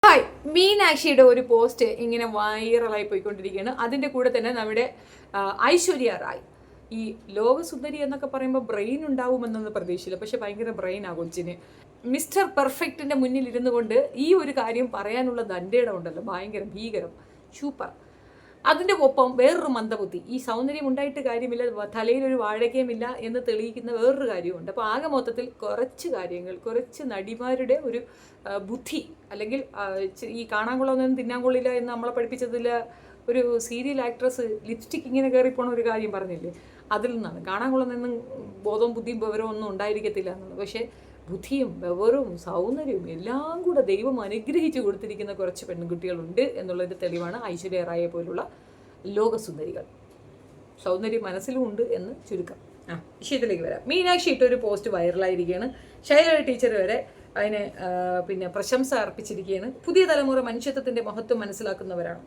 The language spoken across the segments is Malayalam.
ഹായ്, മീനാക്ഷിയുടെ ഒരു പോസ്റ്റ് ഇങ്ങനെ വൈറലായി പോയിക്കൊണ്ടിരിക്കുകയാണ്. അതിൻ്റെ കൂടെ തന്നെ നമ്മുടെ ഐശ്വര്യ റായ്, ഈ ലോകസുന്ദരി എന്നൊക്കെ പറയുമ്പോൾ ബ്രെയിൻ ഉണ്ടാവുമെന്നൊന്നും പ്രതീക്ഷയില്ല, പക്ഷെ ഭയങ്കര ബ്രെയിൻ ആ കൊച്ചിന്. മിസ്റ്റർ പെർഫെക്റ്റിൻ്റെ മുന്നിൽ ഇരുന്നു കൊണ്ട് ഈ ഒരു കാര്യം പറയാനുള്ള ദണ്ഡേടം ഉണ്ടല്ലോ, ഭയങ്കര ഭീകരം, സൂപ്പർ. അതിൻ്റെ ഒപ്പം വേറൊരു മന്ദബുദ്ധി, ഈ സൗന്ദര്യം ഉണ്ടായിട്ട് കാര്യമില്ല, തലയിലൊരു വാഴക്കയുമില്ല എന്ന് തെളിയിക്കുന്ന വേറൊരു കാര്യമുണ്ട്. അപ്പോൾ ആകെ മൊത്തത്തിൽ കുറച്ച് കാര്യങ്ങൾ, കുറച്ച് നടിമാരുടെ ഒരു ബുദ്ധി, അല്ലെങ്കിൽ ഈ കാണാൻ കൊള്ളാമെന്നും തിന്നാൻ കൊള്ളില്ല എന്ന് നമ്മളെ പഠിപ്പിച്ചതിൽ ഒരു സീരിയൽ ആക്ട്രസ് ലിപ്സ്റ്റിക് ഇങ്ങനെ കയറിപ്പോണ ഒരു കാര്യം പറഞ്ഞില്ലേ, അതിൽ നിന്നാണ്. കാണാൻ കൊള്ളുന്നൊന്നും ബോധവും ബുദ്ധിയും വിവരവും ഒന്നും ഉണ്ടായിരിക്കത്തില്ല എന്നുള്ളത്. പക്ഷേ ബുദ്ധിയും വിവരവും സൗന്ദര്യവും എല്ലാം കൂടെ ദൈവം അനുഗ്രഹിച്ചു കൊടുത്തിരിക്കുന്ന കുറച്ച് പെൺകുട്ടികളുണ്ട് എന്നുള്ളൊരു തെളിവാണ് ഐശ്വര്യ റായെ പോലുള്ള ലോകസുന്ദരികൾ. സൗന്ദര്യം മനസ്സിലും ഉണ്ട് എന്ന് ചുരുക്കം. വിഷയത്തിലേക്ക് വരാം. മീനാക്ഷി ഇട്ടൊരു പോസ്റ്റ് വൈറലായിരിക്കുകയാണ്. ശൈലജ ടീച്ചർ വരെ അതിന് പ്രശംസ അർപ്പിച്ചിരിക്കുകയാണ്. പുതിയ തലമുറ മനുഷ്യത്വത്തിൻ്റെ മഹത്വം മനസ്സിലാക്കുന്നവരാണ്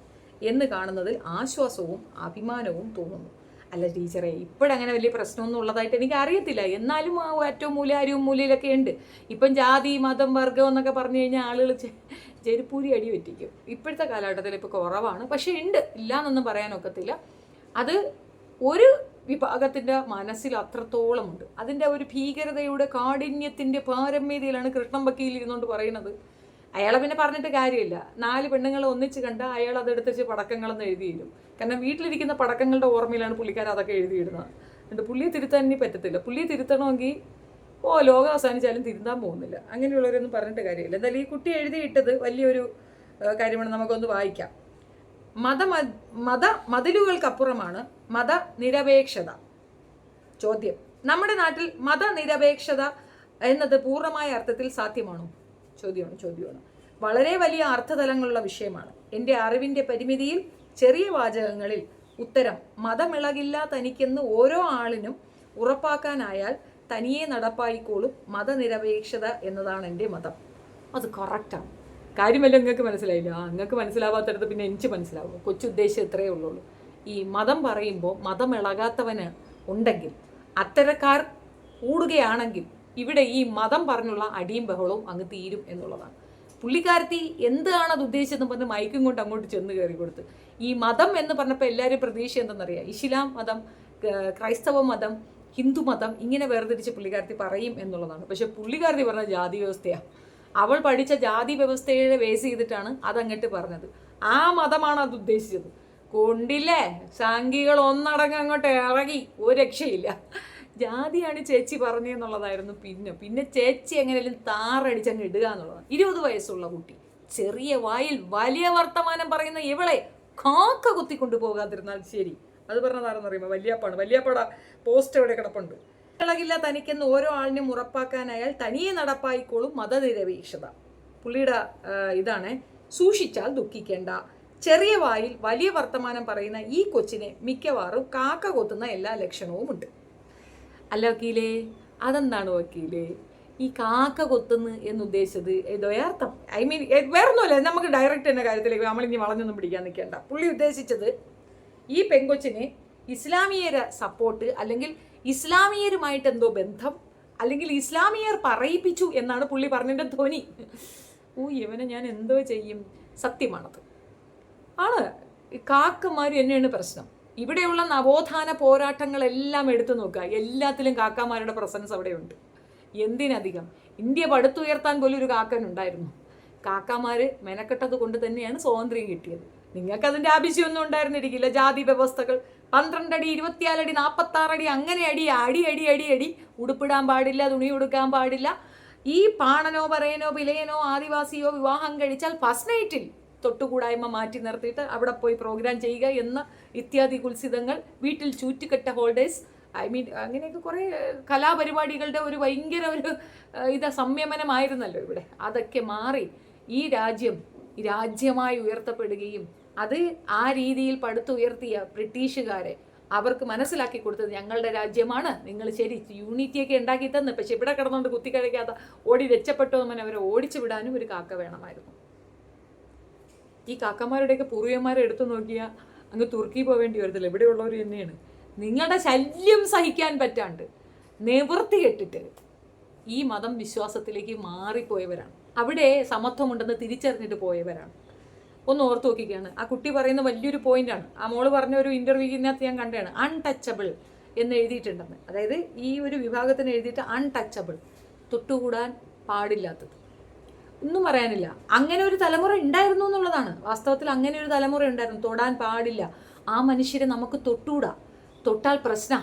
എന്ന് കാണുന്നതിൽ ആശ്വാസവും അഭിമാനവും തോന്നുന്നു. അല്ല ടീച്ചറെ, ഇപ്പോഴങ്ങനെ വലിയ പ്രശ്നമൊന്നും ഉള്ളതായിട്ട് എനിക്ക് അറിയത്തില്ല. എന്നാലും ആ ഏറ്റവും മൂല അരിവും മൂലയിലൊക്കെ ഉണ്ട്. ഇപ്പം ജാതി മതം വർഗം എന്നൊക്കെ പറഞ്ഞു കഴിഞ്ഞാൽ ആളുകൾ ചെരുപ്പൂരി അടി പറ്റിക്കും. ഇപ്പോഴത്തെ കാലഘട്ടത്തിൽ ഇപ്പോൾ കുറവാണ്, പക്ഷേ ഉണ്ട്, ഇല്ലയെന്നൊന്നും പറയാനൊക്കത്തില്ല. അത് ഒരു വിഭാഗത്തിൻ്റെ മനസ്സിൽ അത്രത്തോളം ഉണ്ട്. അതിൻ്റെ ഒരു ഭീകരതയുടെ കാഠിന്യത്തിൻ്റെ പാരമ്യതയിലാണ് കൃഷ്ണൻ വക്കീൽ ഇരുന്നുകൊണ്ട് പറയുന്നത്. അയാളെ പിന്നെ പറഞ്ഞിട്ട് കാര്യമില്ല. 4 പെണ്ണുങ്ങൾ ഒന്നിച്ച് കണ്ട അയാൾ അതെടുത്തിച്ച് പടക്കങ്ങളെന്ന് എഴുതിയിടും. കാരണം വീട്ടിലിരിക്കുന്ന പടക്കങ്ങളുടെ ഓർമ്മയിലാണ് പുള്ളിക്കാർ അതൊക്കെ എഴുതിയിടുന്നത്. എന്നിട്ട് പുള്ളിയെ തിരുത്താൻ ഇനി പറ്റത്തില്ല. പുള്ളിയെ തിരുത്തണമെങ്കിൽ ലോകം അവസാനിച്ചാലും തിരുത്താൻ പോകുന്നില്ല. അങ്ങനെയുള്ളവരൊന്നും പറഞ്ഞിട്ട് കാര്യമില്ല. എന്തായാലും ഈ കുട്ടി എഴുതിയിട്ടത് വലിയൊരു കാര്യമാണ്. നമുക്കൊന്ന് വായിക്കാം. മതിലുകൾക്കപ്പുറമാണ് മതനിരപേക്ഷത. ചോദ്യം: നമ്മുടെ നാട്ടിൽ മതനിരപേക്ഷത എന്നത് പൂർണ്ണമായ അർത്ഥത്തിൽ സാധ്യമാണോ? ചോദ്യമാണ്. വളരെ വലിയ അർത്ഥതലങ്ങളുള്ള വിഷയമാണ്. എൻ്റെ അറിവിൻ്റെ പരിമിതിയിൽ ചെറിയ വാചകങ്ങളിൽ ഉത്തരം മതമിളകില്ല തനിക്കെന്ന് ഓരോ ആളിനും ഉറപ്പാക്കാനായാൽ തനിയെ നടപ്പായിക്കോളും മതനിരപേക്ഷത എന്നതാണ് എൻ്റെ മതം. അത് കറക്റ്റാണ്. കാര്യമല്ല, നിങ്ങൾക്ക് മനസ്സിലായില്ല. നിങ്ങൾക്ക് മനസ്സിലാവാത്തടത്ത് പിന്നെ എനിക്ക് മനസ്സിലാവും. കൊച്ചുദ്ദേശം ഇത്രയേ ഉള്ളൂ. ഈ മതം പറയുമ്പോൾ മതമിളകാത്തവന് ഉണ്ടെങ്കിൽ, അത്തരക്കാർ കൂടുകയാണെങ്കിൽ ഇവിടെ ഈ മതം പറഞ്ഞുള്ള അടിയും ബഹളവും അങ്ങ് തീരും എന്നുള്ളതാണ്. പുള്ളിക്കാരത്തി എന്താണ് അത് ഉദ്ദേശിച്ചതെന്ന് പറഞ്ഞ് മൈക്കും കൊണ്ട് അങ്ങോട്ട് ചെന്ന് കയറി കൊടുത്ത്. ഈ മതം എന്ന് പറഞ്ഞപ്പോൾ എല്ലാവരും പ്രതീക്ഷ എന്തെന്നറിയാം, ഇസ്ലാം മതം, ക്രൈസ്തവ മതം, ഹിന്ദു മതം ഇങ്ങനെ വേർതിരിച്ച് പുള്ളിക്കാരത്തി പറയും എന്നുള്ളതാണ്. പക്ഷെ പുള്ളിക്കാരത്തി പറഞ്ഞ ജാതി വ്യവസ്ഥയാണ്. അവൾ പഠിച്ച ജാതി വ്യവസ്ഥയെ ബേസ് ചെയ്തിട്ടാണ് അതങ്ങോട്ട് പറഞ്ഞത്. ആ മതമാണ് അത് ഉദ്ദേശിച്ചത്. കൊണ്ടില്ലേ, സംഘികൾ ഒന്നടങ്കം അങ്ങോട്ട് ഇറങ്ങി, ഒരു രക്ഷയില്ല. ജാതിയാണ് ചേച്ചി പറഞ്ഞെന്നുള്ളതായിരുന്നു. പിന്നെ ചേച്ചി എങ്ങനെയും താറടിച്ചങ്ങ് ഇടുക എന്നുള്ളതാണ്. 20 വയസ്സുള്ള കുട്ടി, ചെറിയ വായിൽ വലിയ വർത്തമാനം പറയുന്ന ഇവളെ കാക്ക കുത്തിക്കൊണ്ടു പോകാതിരുന്നാൽ ശരി. അത് പറഞ്ഞതാരെന്ന് പറയുമ്പോൾ വല്യാപ്പട പോസ്റ്റ് എവിടെ കിടപ്പുണ്ട്. ഇളകില്ല തനിക്കെന്ന് ഓരോ ആളിനും ഉറപ്പാക്കാനായാൽ തനിയെ നടപ്പായിക്കോളും മതനിരപേക്ഷത. പുള്ളിയുടെ ഇതാണ്. സൂക്ഷിച്ചാൽ ദുഃഖിക്കേണ്ട. ചെറിയ വായിൽ വലിയ വർത്തമാനം പറയുന്ന ഈ കൊച്ചിനെ മിക്കവാറും കാക്ക കൊത്തുന്ന എല്ലാ ലക്ഷണവും ഉണ്ട്. അല്ല വക്കീലേ, അതെന്താണ് വക്കീലേ ഈ കാക്ക കൊത്തുന്നു എന്നുദ്ദേശിച്ചത്? ദ്വയാർത്ഥം, വേറൊന്നുമല്ല. നമുക്ക് ഡയറക്റ്റ് എന്ന കാര്യത്തിലേക്ക് നമ്മളിനി വളഞ്ഞൊന്നും പിടിക്കാൻ നിൽക്കേണ്ട. പുള്ളി ഉദ്ദേശിച്ചത് ഈ പെങ്കൊച്ചിന് ഇസ്ലാമിയര സപ്പോർട്ട്, അല്ലെങ്കിൽ ഇസ്ലാമിയരുമായിട്ട് എന്തോ ബന്ധം, അല്ലെങ്കിൽ ഇസ്ലാമിയർ പറയിപ്പിച്ചു എന്നാണ് പുള്ളി പറഞ്ഞതിൻ്റെ ധ്വനി. ഇവനെ ഞാൻ എന്തോ ചെയ്യും. സത്യമാണത്. ആണ്, കാക്കമാർ തന്നെയാണ് പ്രശ്നം. ഇവിടെയുള്ള നവോത്ഥാന പോരാട്ടങ്ങളെല്ലാം എടുത്തു നോക്കുക, എല്ലാത്തിലും കാക്കാമാരുടെ പ്രസൻസ് അവിടെയുണ്ട്. എന്തിനധികം ഇന്ത്യ പടുത്തുയർത്താൻ പോലും ഒരു കാക്കനുണ്ടായിരുന്നു. കാക്കാമാർ മെനക്കെട്ടത് കൊണ്ട് തന്നെയാണ് സ്വാതന്ത്ര്യം കിട്ടിയത്. നിങ്ങൾക്കതിൻ്റെ ആവശ്യമൊന്നും ഉണ്ടായിരുന്നിരിക്കില്ല. ജാതി വ്യവസ്ഥകൾ 12 അടി 24 അടി 46 അടി അങ്ങനെ അടി ഉടുപ്പിടാൻ പാടില്ല, തുണി ഉടുക്കാൻ പാടില്ല. ഈ പാണനോ പറയനോ പിലയനോ ആദിവാസിയോ വിവാഹം കഴിച്ചാൽ ഫസ്റ്റ് നൈറ്റിൽ തൊട്ടുകൂടായ്മ മാറ്റി നിർത്തിയിട്ട് അവിടെ പോയി പ്രോഗ്രാം ചെയ്യുക എന്ന ഇത്യാദി കുൽസിതങ്ങൾ, വീട്ടിൽ ചൂറ്റുകെട്ട ഹോൾഡേഴ്സ്, അങ്ങനെയൊക്കെ കുറേ കലാപരിപാടികളുടെ ഒരു ഭയങ്കര ഒരു സംയമനമായിരുന്നല്ലോ ഇവിടെ. അതൊക്കെ മാറി ഈ രാജ്യമായി ഉയർത്തപ്പെടുകയും അത് ആ രീതിയിൽ പടുത്തുയർത്തിയ ബ്രിട്ടീഷുകാരെ അവർക്ക് മനസ്സിലാക്കി കൊടുത്തത് ഞങ്ങളുടെ രാജ്യമാണ്, നിങ്ങൾ ശരി യൂണിറ്റിയൊക്കെ ഉണ്ടാക്കി തന്നു, പക്ഷെ ഇവിടെ കിടന്നുകൊണ്ട് കുത്തിക്കഴിക്കാത്ത ഓടി രക്ഷപ്പെട്ടു എന്ന് അവരെ ഓടിച്ചു വിടാനും ഒരു കാക്ക വേണമായിരുന്നു. ഈ കാക്കമാരുടെയൊക്കെ പൂർവികന്മാരെ എടുത്തു നോക്കിയാൽ അങ്ങ് തുർക്കി പോവേണ്ടി വരത്തില്ല. ഇവിടെയുള്ളവർ തന്നെയാണ്. നിങ്ങളുടെ ശല്യം സഹിക്കാൻ പറ്റാണ്ട് നിവൃത്തി കെട്ടിട്ട് ഈ മതം വിശ്വാസത്തിലേക്ക് മാറിപ്പോയവരാണ്. അവിടെ സമത്വമുണ്ടെന്ന് തിരിച്ചറിഞ്ഞിട്ട് പോയവരാണ്. ഒന്ന് ഓർത്ത് നോക്കിക്കുകയാണ്. ആ കുട്ടി പറയുന്ന വലിയൊരു പോയിന്റാണ്. ആ മോള് പറഞ്ഞ ഒരു ഇന്റർവ്യൂവിനകത്ത് ഞാൻ കണ്ടതാണ്, അൺടച്ചബിൾ എന്ന് എഴുതിയിട്ടുണ്ടെന്ന്. അതായത് ഈ ഒരു വിഭാഗത്തിന് എഴുതിയിട്ട് അൺടച്ചബിൾ, തൊട്ടുകൂടാൻ പാടില്ലാത്തത്. ഒന്നും പറയാനില്ല. അങ്ങനെ ഒരു തലമുറ ഉണ്ടായിരുന്നു എന്നുള്ളതാണ് വാസ്തവത്തിൽ. അങ്ങനെ ഒരു തലമുറ ഉണ്ടായിരുന്നു. തൊടാൻ പാടില്ല, ആ മനുഷ്യരെ നമുക്ക് തൊട്ടുകൂടാ, തൊട്ടാൽ പ്രശ്ന.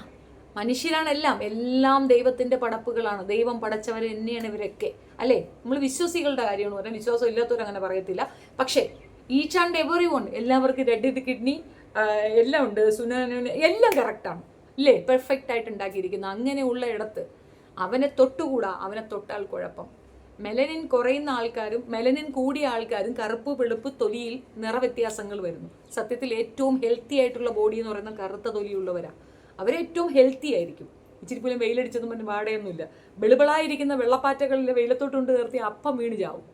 മനുഷ്യരാണ് എല്ലാം ദൈവത്തിന്റെ പടപ്പുകളാണ്, ദൈവം പടച്ചവർ തന്നെയാണ് ഇവരൊക്കെ, അല്ലേ? നമ്മൾ വിശ്വാസികളുടെ കാര്യമാണ് പറയാം, വിശ്വാസം ഇല്ലാത്തവരങ്ങനെ പറയത്തില്ല. പക്ഷേ ഈച്ച് ആൻഡ് എവറി വൺ, എല്ലാവർക്കും റെഡ് കിഡ്നി എല്ലാം ഉണ്ട്, സുനന് എല്ലാം കറക്റ്റാണ്, ഇല്ലേ? പെർഫെക്റ്റ് ആയിട്ട് ഉണ്ടാക്കിയിരിക്കുന്ന അങ്ങനെയുള്ള ഇടത്ത് അവനെ തൊട്ടുകൂടാ, അവനെ തൊട്ടാൽ കുഴപ്പം. മെലനിൻ കുറയുന്ന ആൾക്കാരും മെലനിൻ കൂടിയ ആൾക്കാരും കറുപ്പ് വെളുപ്പ് തൊലിയിൽ നിറവ്യത്യാസങ്ങൾ വരുന്നു. സത്യത്തിൽ ഏറ്റവും ഹെൽത്തി ആയിട്ടുള്ള ബോഡി എന്ന് പറയുന്ന കറുത്ത തൊലിയുള്ളവരാണ്. അവരേറ്റവും ഹെൽത്തി ആയിരിക്കും. ഇച്ചിരി പോലും വെയിലടിച്ചതും പറഞ്ഞ് വാടയൊന്നുമില്ല. വെളുവിളായിരിക്കുന്ന വെള്ളപ്പാറ്റകളിലെ വെയിലത്തോട്ടുണ്ട് നിർത്തി അപ്പം വീണ് ചാവും.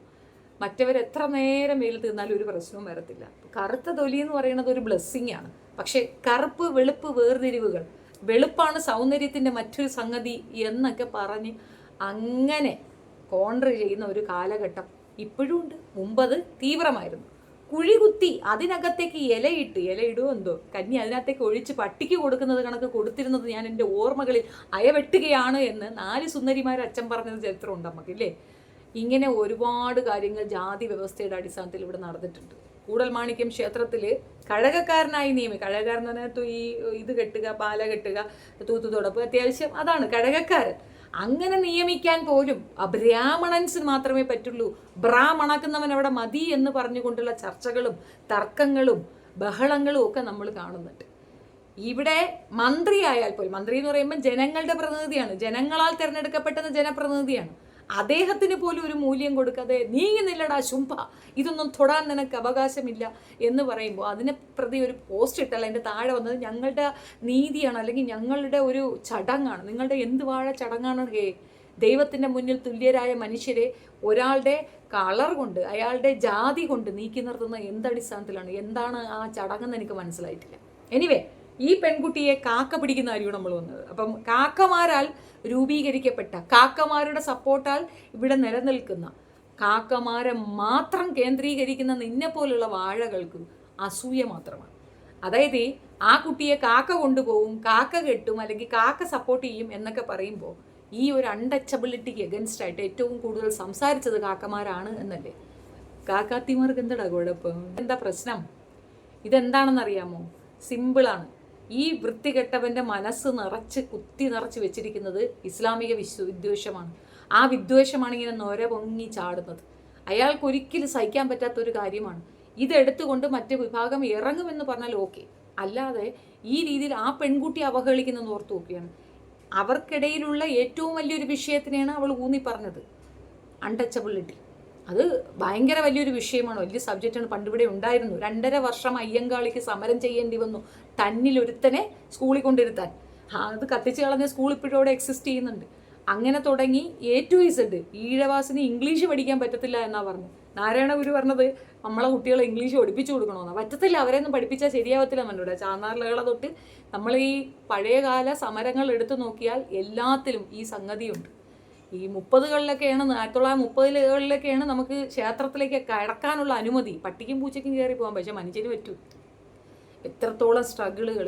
മറ്റവരെത്ര നേരം വെയിലത്ത് നിന്നാലും ഒരു പ്രശ്നവും വരത്തില്ല. കറുത്ത തൊലി എന്ന് പറയുന്നത് ഒരു ബ്ലെസ്സിങ് ആണ്. പക്ഷേ കറുപ്പ് വെളുപ്പ് വേർതിരിവുകൾ, വെളുപ്പാണ് സൗന്ദര്യത്തിൻ്റെ മറ്റൊരു സംഗതി എന്നൊക്കെ പറഞ്ഞ് അങ്ങനെ കോൺട്ര ചെയ്യുന്ന ഒരു കാലഘട്ടം ഇപ്പോഴും ഉണ്ട്. മുമ്പത് തീവ്രമായിരുന്നു. കുഴി കുത്തി അതിനകത്തേക്ക് ഇലയിടുമോ എന്തോ കഞ്ഞി അതിനകത്തേക്ക് ഒഴിച്ച് പട്ടിക്ക് കൊടുക്കുന്നത് കണക്ക് കൊടുത്തിരുന്നത് ഞാൻ എൻ്റെ ഓർമ്മകളിൽ അയവെട്ടുകയാണ് എന്ന് 4 സുന്ദരിമാർ അച്ഛൻ പറഞ്ഞത് ചരിത്രമുണ്ട് നമുക്കില്ലേ. ഇങ്ങനെ ഒരുപാട് കാര്യങ്ങൾ ജാതി വ്യവസ്ഥയുടെ അടിസ്ഥാനത്തിൽ ഇവിടെ നടന്നിട്ടുണ്ട്. കൂടൽമാണിക്യം ക്ഷേത്രത്തിൽ കഴകക്കാരനായി കഴകക്കാരൻ എന്ന് പറഞ്ഞാൽ ഈ ഇത് കെട്ടുക, പാല കെട്ടുക, തൂത്തുതൊടപ്പ്, അത്യാവശ്യം അതാണ് കഴകക്കാരൻ. അങ്ങനെ നിയമിക്കാൻ പോലും ബ്രാഹ്മണൻസിന് മാത്രമേ പറ്റുള്ളൂ. ബ്രാഹ്മണക്കുന്നവൻ അവിടെ മതി എന്ന് പറഞ്ഞുകൊണ്ടുള്ള ചർച്ചകളും തർക്കങ്ങളും ബഹളങ്ങളും ഒക്കെ നമ്മൾ കാണുന്നുണ്ട്. ഇവിടെ മന്ത്രി ആയാൽ പോലും, മന്ത്രി എന്ന് പറയുമ്പോൾ ജനങ്ങളുടെ പ്രതിനിധിയാണ്, ജനങ്ങളാൽ തിരഞ്ഞെടുക്കപ്പെട്ടത് ജനപ്രതിനിധിയാണ്. അദ്ദേഹത്തിന് പോലും ഒരു മൂല്യം കൊടുക്കാതെ നീങ്ങുന്നില്ലടാ ശുംഭ, ഇതൊന്നും തൊടാൻ നിനക്ക് അവകാശമില്ല എന്ന് പറയുമ്പോൾ അതിനെ പ്രതി ഒരു പോസ്റ്റ് ഇട്ടല്ല അതിൻ്റെ താഴെ വന്നത് ഞങ്ങളുടെ നീതിയാണ്, അല്ലെങ്കിൽ ഞങ്ങളുടെ ഒരു ചടങ്ങാണ്. നിങ്ങളുടെ എന്ത് വാഴ ചടങ്ങാണ്? ദൈവത്തിൻ്റെ മുന്നിൽ തുല്യരായ മനുഷ്യരെ ഒരാളുടെ കളർ കൊണ്ട്, അയാളുടെ ജാതി കൊണ്ട് നീക്കി നിർത്തുന്ന എന്തടിസ്ഥാനത്തിലാണ്? എന്താണ് ആ ചടങ്ങെന്ന് എനിക്ക് മനസ്സിലായിട്ടില്ല. എനിവേ, ഈ പെൺകുട്ടിയെ കാക്ക പിടിക്കുന്ന കാര്യമാണ് നമ്മൾ വന്നത്. അപ്പം കാക്കമാരാൽ രൂപീകരിക്കപ്പെട്ട, കാക്കമാരുടെ സപ്പോർട്ടാൽ ഇവിടെ നിലനിൽക്കുന്ന, കാക്കമാരെ മാത്രം കേന്ദ്രീകരിക്കുന്ന നിന്നെ പോലുള്ള വാഴകൾക്ക് അസൂയ മാത്രമാണ്. അതായത് ആ കുട്ടിയെ കാക്ക കൊണ്ടുപോകും, കാക്ക കെട്ടും, അല്ലെങ്കിൽ കാക്ക സപ്പോർട്ട് ചെയ്യും എന്നൊക്കെ പറയുമ്പോൾ ഈ ഒരു അൺടച്ചബിലിറ്റിക്ക് എഗൻസ്റ്റ് ആയിട്ട് ഏറ്റവും കൂടുതൽ സംസാരിച്ചത് കാക്കമാരാണ് എന്നല്ലേ. കാക്കാത്തിമാർക്ക് എന്താ കുഴപ്പം? എന്താ പ്രശ്നം? ഇതെന്താണെന്നറിയാമോ? സിമ്പിളാണ്. ഈ വൃത്തികെട്ടവൻ്റെ മനസ്സ് കുത്തി നിറച്ച് വെച്ചിരിക്കുന്നത് ഇസ്ലാമിക വിദ്വേഷമാണ്. ആ വിദ്വേഷമാണ് ഇങ്ങനെ നൊര പൊങ്ങി ചാടുന്നത്. അയാൾക്കൊരിക്കലും സഹിക്കാൻ പറ്റാത്തൊരു കാര്യമാണ്. ഇതെടുത്തുകൊണ്ട് മറ്റു വിഭാഗം ഇറങ്ങുമെന്ന് പറഞ്ഞാൽ ഓക്കെ, അല്ലാതെ ഈ രീതിയിൽ ആ പെൺകുട്ടി അവഹേളിക്കുന്നതെന്ന് ഓർത്ത് നോക്കുകയാണ്. അവർക്കിടയിലുള്ള ഏറ്റവും വലിയൊരു വിഷയത്തിനെയാണ് അവൾ ഊന്നി പറഞ്ഞത്, അൺടച്ചബിലിറ്റി. അത് ഭയങ്കര വലിയൊരു വിഷയമാണ്, വലിയ സബ്ജക്റ്റാണ്. പണ്ടിവിടെ ഉണ്ടായിരുന്നു. 2.5 വർഷം അയ്യങ്കാളിക്ക് സമരം ചെയ്യേണ്ടി വന്നു തന്നിലൊരുത്തനെ സ്കൂളിൽ കൊണ്ടിരുത്താൻ. അത് കത്തിച്ച് കളഞ്ഞ സ്കൂൾ ഇപ്പോഴും അവിടെ എക്സിസ്റ്റ് ചെയ്യുന്നുണ്ട്. അങ്ങനെ തുടങ്ങി A to Z. ഈഴവാസിന് ഇംഗ്ലീഷ് പഠിക്കാൻ പറ്റത്തില്ല എന്നാണ് പറഞ്ഞു. നാരായണ ഗുരു പറഞ്ഞത് നമ്മളെ കുട്ടികളെ ഇംഗ്ലീഷ് പഠിപ്പിച്ചു കൊടുക്കണമെന്നാണ്. പറ്റത്തില്ല, അവരെയൊന്നും പഠിപ്പിച്ചാൽ ശരിയാവത്തില്ല. മന്നൂടെ ചാന്നാർലകള തൊട്ട് നമ്മൾ ഈ പഴയകാല സമരങ്ങൾ എടുത്തു നോക്കിയാൽ എല്ലാത്തിലും ഈ സംഗതിയുണ്ട്. ഈ 30കളിലൊക്കെയാണ്, 1930കളിലൊക്കെയാണ് നമുക്ക് ക്ഷേത്രത്തിലേക്ക് കടക്കാനുള്ള അനുമതി. പട്ടിക്കും പൂച്ചയ്ക്കും കയറി പോകാൻ, പക്ഷേ മനുഷ്യന് പറ്റൂ. എത്രത്തോളം സ്ട്രഗിളുകൾ,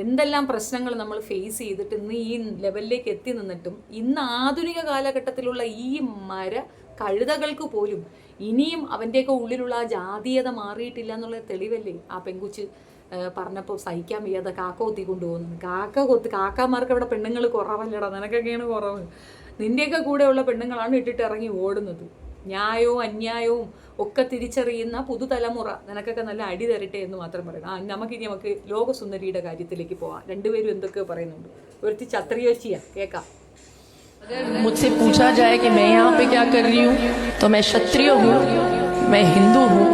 എന്തെല്ലാം പ്രശ്നങ്ങൾ നമ്മൾ ഫേസ് ചെയ്തിട്ട് ഇന്ന് ഈ ലെവലിലേക്ക് എത്തി നിന്നിട്ടും ഇന്ന് ആധുനിക കാലഘട്ടത്തിലുള്ള ഈ കഴുതകൾക്ക് പോലും ഇനിയും അവൻ്റെയൊക്കെ ഉള്ളിലുള്ള ആ ജാതീയത മാറിയിട്ടില്ല എന്നുള്ള തെളിവല്ലേ ആ പെൺകുച്ച് പറഞ്ഞപ്പോൾ സഹിക്കാൻ വയ്യാതെ കാക്ക കൊത്തി കൊണ്ടുപോകുന്നത്. കാക്കമാർക്ക് അവിടെ പെണ്ണുങ്ങൾ കുറവല്ലടാ, നിനക്കൊക്കെയാണ് കുറവ്. നിൻ്റെയൊക്കെ കൂടെയുള്ള പെണ്ണുങ്ങളാണ് ഇട്ടിട്ട് ഇറങ്ങി ഓടുന്നത്. ന്യായവും അന്യായവും ഒക്കെ തിരിച്ചറിയുന്ന പുതുതലമുറ നിനക്കൊക്കെ നല്ല അടി തരട്ടെ എന്ന് മാത്രം പറയണം. നമുക്ക് ലോകസുന്ദരിയുടെ കാര്യത്തിലേക്ക് പോവാം. രണ്ടുപേരും എന്തൊക്കെയോ പറയുന്നുണ്ട്. ഒരുത്തി ക്ഷത്രിയോച്ചിയാ, കേൾക്കാം. मुझसे पूछा जाए कि मैं यहाँ पे क्या कर रही हूँ, तो मैं क्षत्रिय हूँ, मैं हिंदू हूँ.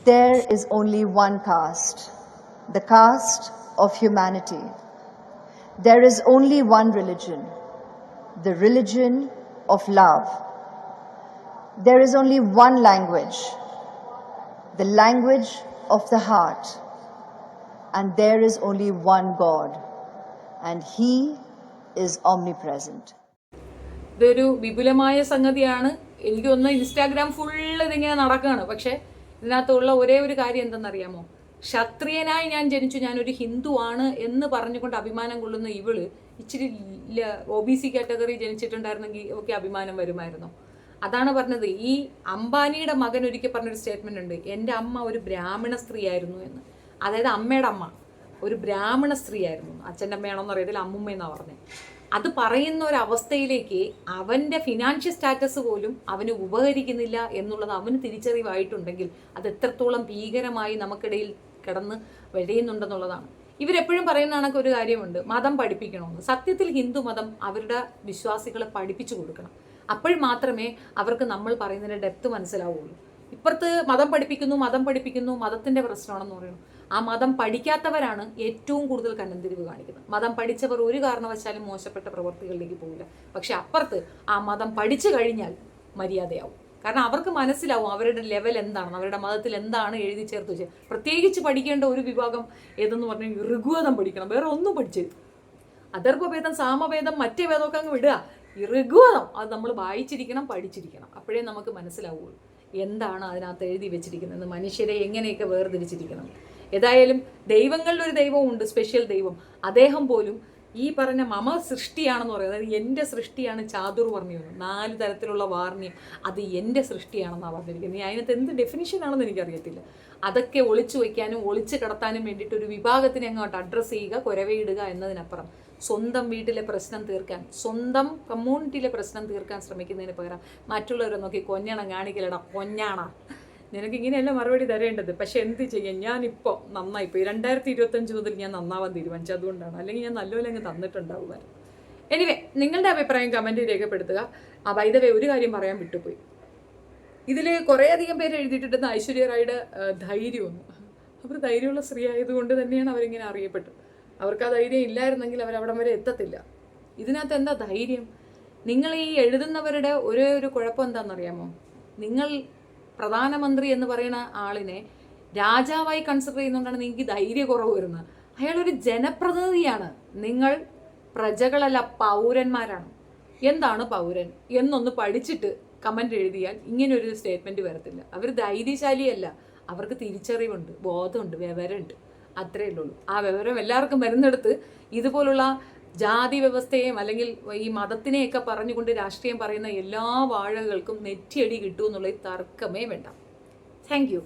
There is only one caste, the caste of humanity. There is only one religion, the religion of love. There is only one language, the language of the heart. And there is only one God, and He is omnipresent. ഇതൊരു വിപുലമായ സംഗതിയാണ്. എനിക്ക് തോന്നുന്നു ഇൻസ്റ്റാഗ്രാം ഫുള്ള് ഇതിങ്ങനെ നടക്കുകയാണ്. പക്ഷേ ഇതിനകത്തുള്ള ഒരേ ഒരു കാര്യം എന്തെന്നറിയാമോ? ക്ഷത്രിയനായി ഞാൻ ജനിച്ചു, ഞാനൊരു ഹിന്ദു ആണ് എന്ന് പറഞ്ഞുകൊണ്ട് അഭിമാനം കൊള്ളുന്ന ഇവള് ഇച്ചിരി OBC കാറ്റഗറി ജനിച്ചിട്ടുണ്ടായിരുന്നെങ്കിൽ ഒക്കെ അഭിമാനം വരുമായിരുന്നു. അതാണ് പറഞ്ഞത്. ഈ അംബാനിയുടെ മകൻ ഒരിക്കൽ പറഞ്ഞൊരു സ്റ്റേറ്റ്മെന്റ് ഉണ്ട്, എൻ്റെ അമ്മ ഒരു ബ്രാഹ്മണ സ്ത്രീ ആയിരുന്നു എന്ന്. അതായത് അമ്മയുടെ അമ്മ ഒരു ബ്രാഹ്മണ സ്ത്രീ ആയിരുന്നു. അച്ഛൻ്റെ അമ്മയാണോന്ന് അറിയത്തില്ല, അമ്മുമ്മയെന്നാണ് പറഞ്ഞത്. അത് പറയുന്ന ഒരവസ്ഥയിലേക്ക് അവൻ്റെ ഫിനാൻഷ്യൽ സ്റ്റാറ്റസ് പോലും അവന് ഉപകരിക്കുന്നില്ല എന്നുള്ളത് അവന് തിരിച്ചറിവായിട്ടുണ്ടെങ്കിൽ അത് എത്രത്തോളം ഭീകരമായി നമുക്കിടയിൽ കിടന്ന് വഴിയുന്നുണ്ടെന്നുള്ളതാണ്. ഇവരെപ്പോഴും പറയുന്ന കണക്ക് ഒരു കാര്യമുണ്ട്, മതം പഠിപ്പിക്കണമെന്ന്. സത്യത്തിൽ ഹിന്ദു മതം അവരുടെ വിശ്വാസികളെ പഠിപ്പിച്ചു കൊടുക്കണം. അപ്പോൾ മാത്രമേ അവർക്ക് നമ്മൾ പറയുന്നതിൻ്റെ ഡെപ്ത് മനസ്സിലാവുള്ളൂ. ഇപ്പുറത്ത് മതം പഠിപ്പിക്കുന്നു, മതത്തിൻ്റെ പ്രശ്നമാണെന്ന് പറയുന്നു. ആ മതം പഠിക്കാത്തവരാണ് ഏറ്റവും കൂടുതൽ കന്നന്തിരിവ് കാണിക്കുന്നത്. മതം പഠിച്ചവർ ഒരു കാരണവശാലും മോശപ്പെട്ട പ്രവർത്തികളിലേക്ക് പോകില്ല. പക്ഷെ അപ്പുറത്ത് ആ മതം പഠിച്ചു കഴിഞ്ഞാൽ മര്യാദയാവും. കാരണം അവർക്ക് മനസ്സിലാവും അവരുടെ ലെവൽ എന്താണെന്ന്, അവരുടെ മതത്തിൽ എന്താണ് എഴുതി ചേർത്ത് വെച്ചത്. പ്രത്യേകിച്ച് പഠിക്കേണ്ട ഒരു വിഭാഗം ഏതെന്ന് പറഞ്ഞാൽ ഋഗ്വേദം പഠിക്കണം. വേറെ ഒന്നും പഠിച്ചത് അഥർവവേദം, സാമവേദം, മറ്റേ വേദമൊക്കെ അങ്ങ് വിടുക. ഈ ഋഗ്വേദം അത് നമ്മൾ വായിച്ചിരിക്കണം, പഠിച്ചിരിക്കണം. അപ്പോഴേ നമുക്ക് മനസ്സിലാവുള്ളൂ എന്താണ് അതിനകത്ത് എഴുതി വെച്ചിരിക്കുന്നത്, മനുഷ്യരെ എങ്ങനെയൊക്കെ വേർതിരിച്ചിരിക്കണം. ഏതായാലും ദൈവങ്ങളുടെ ഒരു ദൈവമുണ്ട്, സ്പെഷ്യൽ ദൈവം. അദ്ദേഹം പോലും ഈ പറഞ്ഞ മമ സൃഷ്ടിയാണെന്ന് പറയുന്നത്, അതായത് എൻ്റെ സൃഷ്ടിയാണ് ചാതുർവർണ്ണ്യം, 4 തരത്തിലുള്ള വാർണ്യം, അത് എൻ്റെ സൃഷ്ടിയാണെന്നാണ് പറഞ്ഞിരിക്കുന്നത്. അതിനകത്ത് എന്ത് ഡെഫിനിഷനാണെന്ന് എനിക്കറിയത്തില്ല. അതൊക്കെ ഒളിച്ചു വയ്ക്കാനും ഒളിച്ചു കടത്താനും വേണ്ടിയിട്ട് ഒരു വിഭാഗത്തിനെ അങ്ങോട്ട് അഡ്രസ്സ് ചെയ്യുക, കുരവയിടുക എന്നതിനപ്പുറം സ്വന്തം വീട്ടിലെ പ്രശ്നം തീർക്കാൻ, സ്വന്തം കമ്മ്യൂണിറ്റിയിലെ പ്രശ്നം തീർക്കാൻ ശ്രമിക്കുന്നതിന് പകരം മറ്റുള്ളവരെ നോക്കി കൊഞ്ഞണം കാണിക്കലടാ, കൊഞ്ഞാണ, നിനക്ക് ഇങ്ങനെയല്ല മറുപടി തരേണ്ടത്. പക്ഷെ എന്ത് ചെയ്യാം, ഞാനിപ്പോൾ നന്നായിപ്പോയി. 2025 മുതൽ ഞാൻ നന്നാവാൻ തീരുമാനിച്ചു. അതുകൊണ്ടാണ്, അല്ലെങ്കിൽ ഞാൻ നല്ലപോലെ അങ്ങ് തന്നിട്ടുണ്ടാവുമായിരുന്നു. എനിവേ, നിങ്ങളുടെ അഭിപ്രായം കമൻറ്റ് രേഖപ്പെടുത്തുക. ബൈ ദ വേ ഒരു കാര്യം പറയാൻ വിട്ടുപോയി. ഇതിൽ കുറേയധികം പേര് എഴുതിയിട്ടുണ്ട് ഐശ്വര്യ റായിയുടെ ധൈര്യമൊന്നും. അവർ ധൈര്യമുള്ള സ്ത്രീ ആയതുകൊണ്ട് തന്നെയാണ് അവരിങ്ങനെ അറിയപ്പെട്ടത്. അവർക്ക് ആ ധൈര്യം ഇല്ലായിരുന്നെങ്കിൽ അവരവിടം വരെ എത്തത്തില്ല. ഇതിനകത്ത് എന്താ ധൈര്യം? നിങ്ങൾ ഈ എഴുതുന്നവരുടെ ഒരേ ഒരു കുഴപ്പം എന്താണെന്നറിയാമോ? നിങ്ങൾ പ്രധാനമന്ത്രി എന്ന് പറയുന്ന ആളിനെ രാജാവായി കൺസിഡർ ചെയ്യുന്നതുകൊണ്ടാണ് നിങ്ങൾക്ക് ധൈര്യക്കുറവ് വരുന്നത്. അയാളൊരു ജനപ്രതിനിധിയാണ്. നിങ്ങൾ പ്രജകളല്ല, പൗരന്മാരാണ്. എന്താണ് പൗരൻ എന്നൊന്ന് പഠിച്ചിട്ട് കമൻ്റ് എഴുതിയാൽ ഇങ്ങനൊരു സ്റ്റേറ്റ്മെൻറ്റ് വരത്തില്ല. അവർ ധൈര്യശാലിയല്ല, അവർക്ക് തിരിച്ചറിവുണ്ട്, ബോധമുണ്ട്, വിവരമുണ്ട്. അത്രയേ ഉള്ളൂ. ആ വിവരം എല്ലാവർക്കും വരുന്നിടത്ത് ഇതുപോലുള്ള ജാതി വ്യവസ്ഥയെയും അല്ലെങ്കിൽ ഈ മതത്തിനെയൊക്കെ പറഞ്ഞുകൊണ്ട് രാഷ്ട്രീയം പറയുന്ന എല്ലാ വാഴകൾക്കും നെറ്റിയടി കിട്ടുമെന്നുള്ള തർക്കമേ വേണ്ട. Thank you.